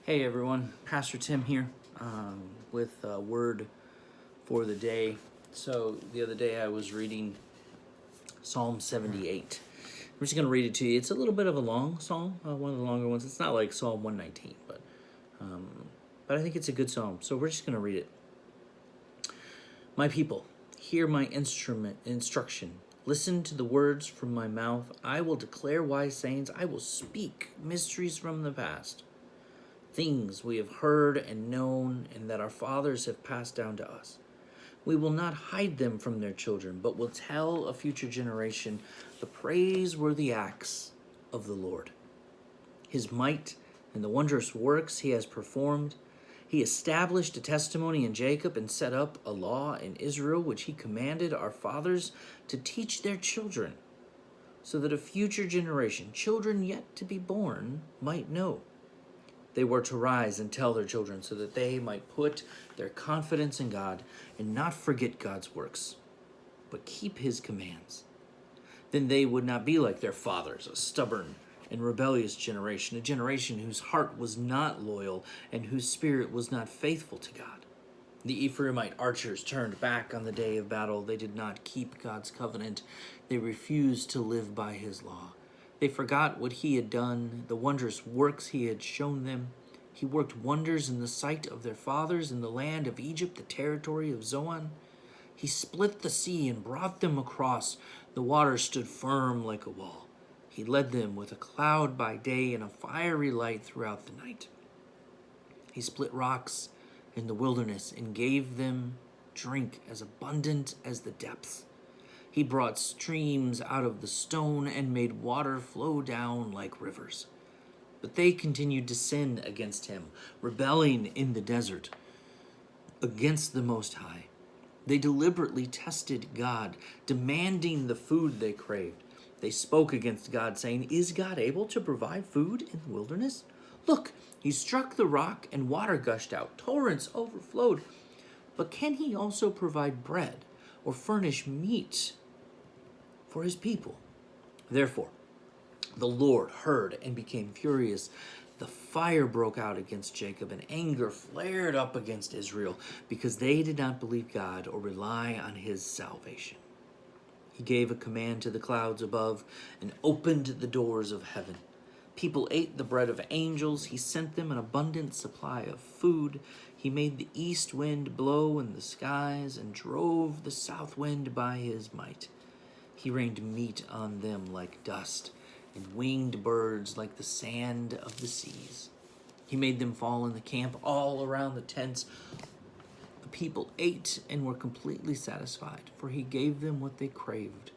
Hey everyone, Pastor Tim here with a word for the day. So the other day I was reading Psalm 78. I'm just going to read it to you. It's a little bit of a long psalm, one of the longer ones. It's not like Psalm 119, but I think it's a good psalm. So we're just going to read it. My people, hear my instruction. Listen to the words from my mouth. I will declare wise sayings. I will speak mysteries from the past. Things we have heard and known and that our fathers have passed down to us. We will not hide them from their children, but will tell a future generation the praiseworthy acts of the Lord, his might and the wondrous works he has performed. He established a testimony in Jacob and set up a law in Israel, which he commanded our fathers to teach their children, so that a future generation, children yet to be born, might know. They were to rise and tell their children so that they might put their confidence in God and not forget God's works, but keep his commands. Then they would not be like their fathers, a stubborn and rebellious generation, a generation whose heart was not loyal and whose spirit was not faithful to God. The Ephraimite archers turned back on the day of battle. They did not keep God's covenant. They refused to live by his law. They forgot what he had done, the wondrous works he had shown them. He worked wonders in the sight of their fathers in the land of Egypt, the territory of Zoan. He split the sea and brought them across. The water stood firm like a wall. He led them with a cloud by day and a fiery light throughout the night. He split rocks in the wilderness and gave them drink as abundant as the depths. He brought streams out of the stone and made water flow down like rivers. But they continued to sin against him, rebelling in the desert against the Most High. They deliberately tested God, demanding the food they craved. They spoke against God, saying, "Is God able to provide food in the wilderness? Look, he struck the rock and water gushed out. Torrents overflowed. But can he also provide bread or furnish meat for his people?" Therefore, the Lord heard and became furious. The fire broke out against Jacob, and anger flared up against Israel, because they did not believe God or rely on his salvation. He gave a command to the clouds above and opened the doors of heaven. People ate the bread of angels. He sent them an abundant supply of food. He made the east wind blow in the skies and drove the south wind by his might. He rained meat on them like dust and winged birds like the sand of the seas. He made them fall in the camp all around the tents. The people ate and were completely satisfied, for he gave them what they craved.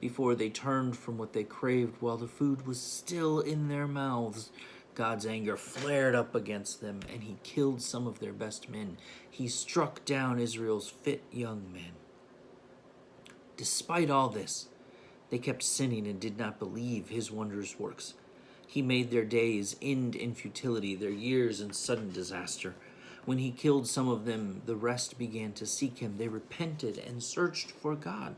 Before they turned from what they craved, while the food was still in their mouths, God's anger flared up against them, and he killed some of their best men. He struck down Israel's fit young men. Despite all this, they kept sinning and did not believe his wondrous works. He made their days end in futility, their years in sudden disaster. When he killed some of them, the rest began to seek him. They repented and searched for God.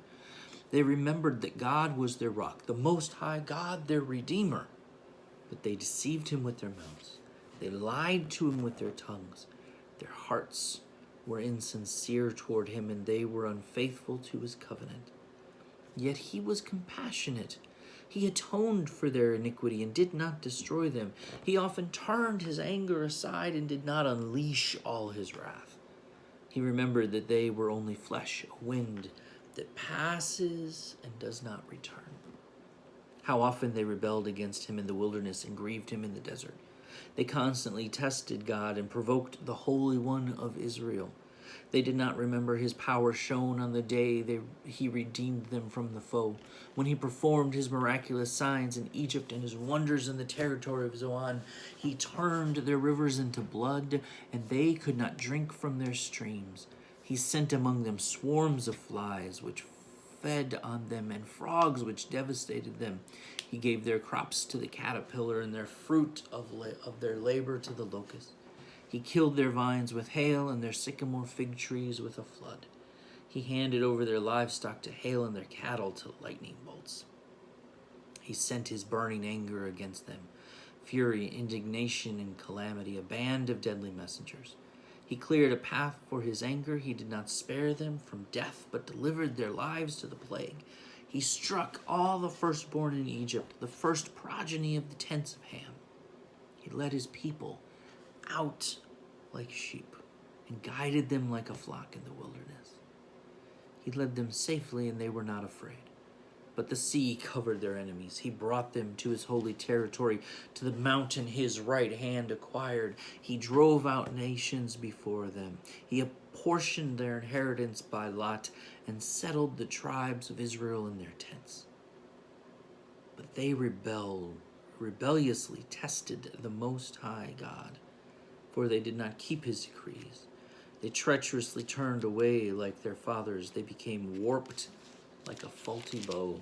They remembered that God was their rock, the Most High God, their Redeemer. But they deceived him with their mouths. They lied to him with their tongues. Their hearts were insincere toward him, and they were unfaithful to his covenant. Yet he was compassionate. He atoned for their iniquity and did not destroy them. He often turned his anger aside and did not unleash all his wrath. He remembered that they were only flesh, a wind that passes and does not return. How often they rebelled against him in the wilderness and grieved him in the desert. They constantly tested God and provoked the Holy One of Israel. They did not remember his power shown on the day he redeemed them from the foe, when he performed his miraculous signs in Egypt and his wonders in the territory of Zoan. He turned their rivers into blood, and they could not drink from their streams. He sent among them swarms of flies, which fed on them, and frogs which devastated them. He gave their crops to the caterpillar, and their fruit of their labor to the locust. He killed their vines with hail and their sycamore fig trees with a flood. He handed over their livestock to hail and their cattle to lightning bolts. He sent his burning anger against them, fury, indignation, and calamity, a band of deadly messengers. He cleared a path for his anger. He did not spare them from death, but delivered their lives to the plague. He struck all the firstborn in Egypt, the first progeny of the tents of Ham. He led his people out like sheep and guided them like a flock in the wilderness. He led them safely, and they were not afraid. But the sea covered their enemies. He brought them to his holy territory, to the mountain his right hand acquired. He drove out nations before them. He apportioned their inheritance by lot and settled the tribes of Israel in their tents. But they rebelliously tested the Most High God, for they did not keep his decrees. They treacherously turned away like their fathers. They became warped like a faulty bow.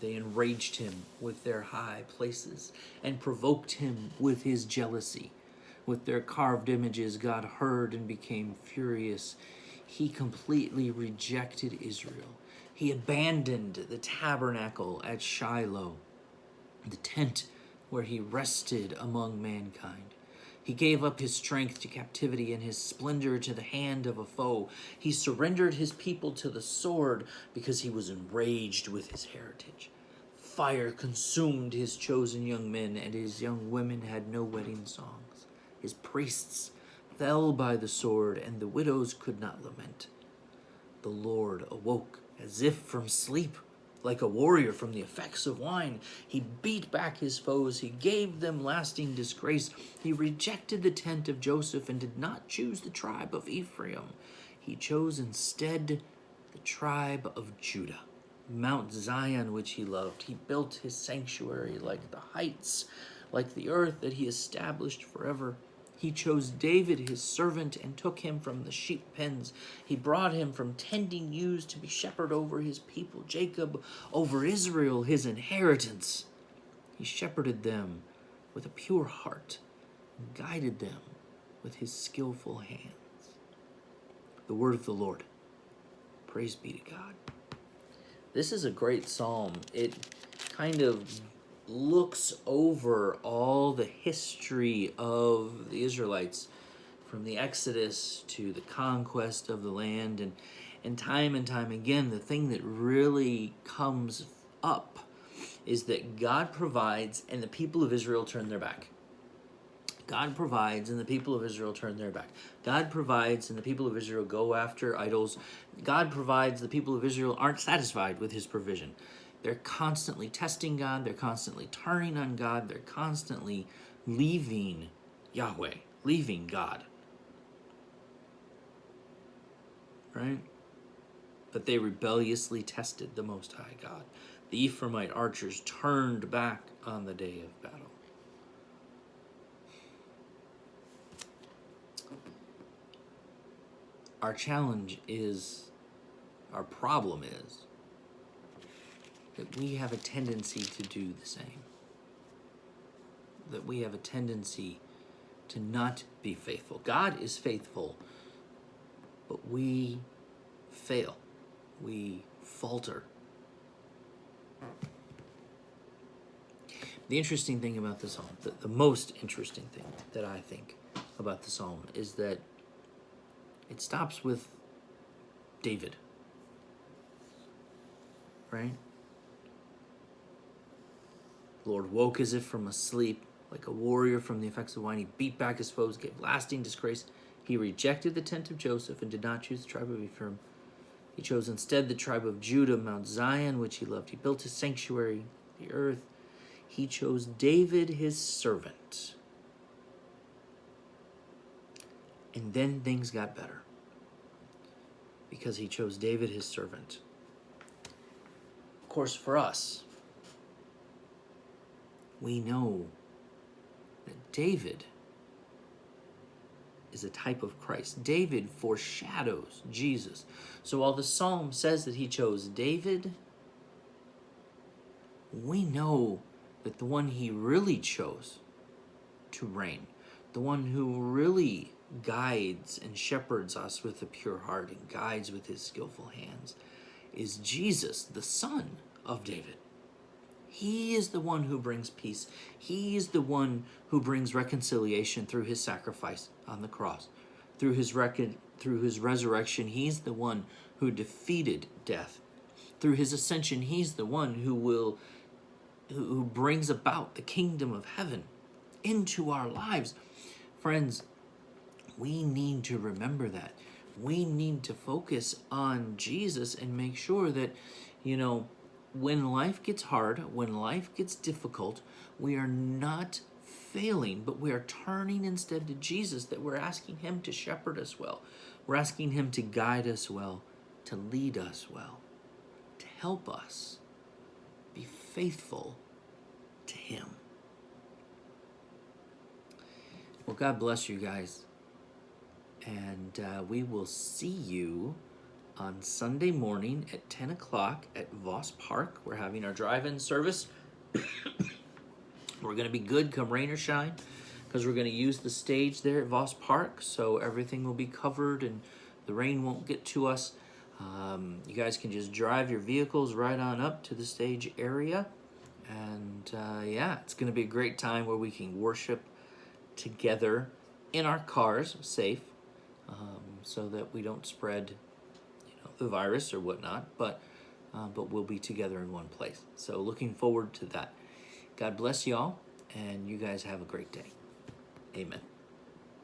They enraged him with their high places and provoked him with his jealousy. With their carved images, God heard and became furious. He completely rejected Israel. He abandoned the tabernacle at Shiloh, the tent where he rested among mankind. He gave up his strength to captivity and his splendor to the hand of a foe. He surrendered his people to the sword because he was enraged with his heritage. Fire consumed his chosen young men, and his young women had no wedding songs. His priests fell by the sword, and the widows could not lament. The Lord awoke as if from sleep. Like a warrior from the effects of wine, he beat back his foes. He gave them lasting disgrace. He rejected the tent of Joseph and did not choose the tribe of Ephraim. He chose instead the tribe of Judah, Mount Zion, which he loved. He built his sanctuary like the heights, like the earth that he established forever. He chose David, his servant, and took him from the sheep pens. He brought him from tending ewes to be shepherd over his people, Jacob over Israel, his inheritance. He shepherded them with a pure heart and guided them with his skillful hands. The word of the Lord. Praise be to God. This is a great psalm. It kind of looks over all the history of the Israelites from the Exodus to the conquest of the land, and time again, the thing that really comes up is that God provides and the people of Israel turn their back. God provides and the people of Israel turn their back. God provides and the people of Israel go after idols. God provides, the people of Israel aren't satisfied with his provision. They're constantly testing God. They're constantly turning on God. They're constantly leaving Yahweh, leaving God. Right? But they rebelliously tested the Most High God. The Ephraimite archers turned back on the day of battle. Our challenge is, our problem is, that we have a tendency to do the same. That we have a tendency to not be faithful. God is faithful, but we fail. We falter. The interesting thing about the psalm, the most interesting thing that I think about the psalm is that it stops with David. Right? The Lord woke as if from a sleep, like a warrior from the effects of wine. He beat back his foes, gave lasting disgrace. He rejected the tent of Joseph and did not choose the tribe of Ephraim. He chose instead the tribe of Judah, Mount Zion, which he loved. He built his sanctuary, the earth. He chose David, his servant. And then things got better, because he chose David, his servant. Of course, for us, we know that David is a type of Christ. David foreshadows Jesus. So while the psalm says that he chose David, we know that the one he really chose to reign, the one who really guides and shepherds us with a pure heart and guides with his skillful hands, is Jesus, the son of David. He is the one who brings peace. He is the one who brings reconciliation through his sacrifice on the cross. Through his resurrection, he's the one who defeated death. Through his ascension, he's the one who brings about the kingdom of heaven into our lives. Friends, we need to remember that. We need to focus on Jesus and make sure that, when life gets hard, when life gets difficult, we are not failing, but we are turning instead to Jesus, that we're asking him to shepherd us well. We're asking him to guide us well, to lead us well, to help us be faithful to him. Well, God bless you guys. And we will see you on Sunday morning at 10 o'clock at Voss Park. We're having our drive-in service. We're going to be good come rain or shine, because we're going to use the stage there at Voss Park, so everything will be covered and the rain won't get to us. You guys can just drive your vehicles right on up to the stage area. And it's going to be a great time where we can worship together in our cars, safe, so that we don't spread the virus or whatnot, but we'll be together in one place. So looking forward to that. God bless y'all, and you guys have a great day. Amen.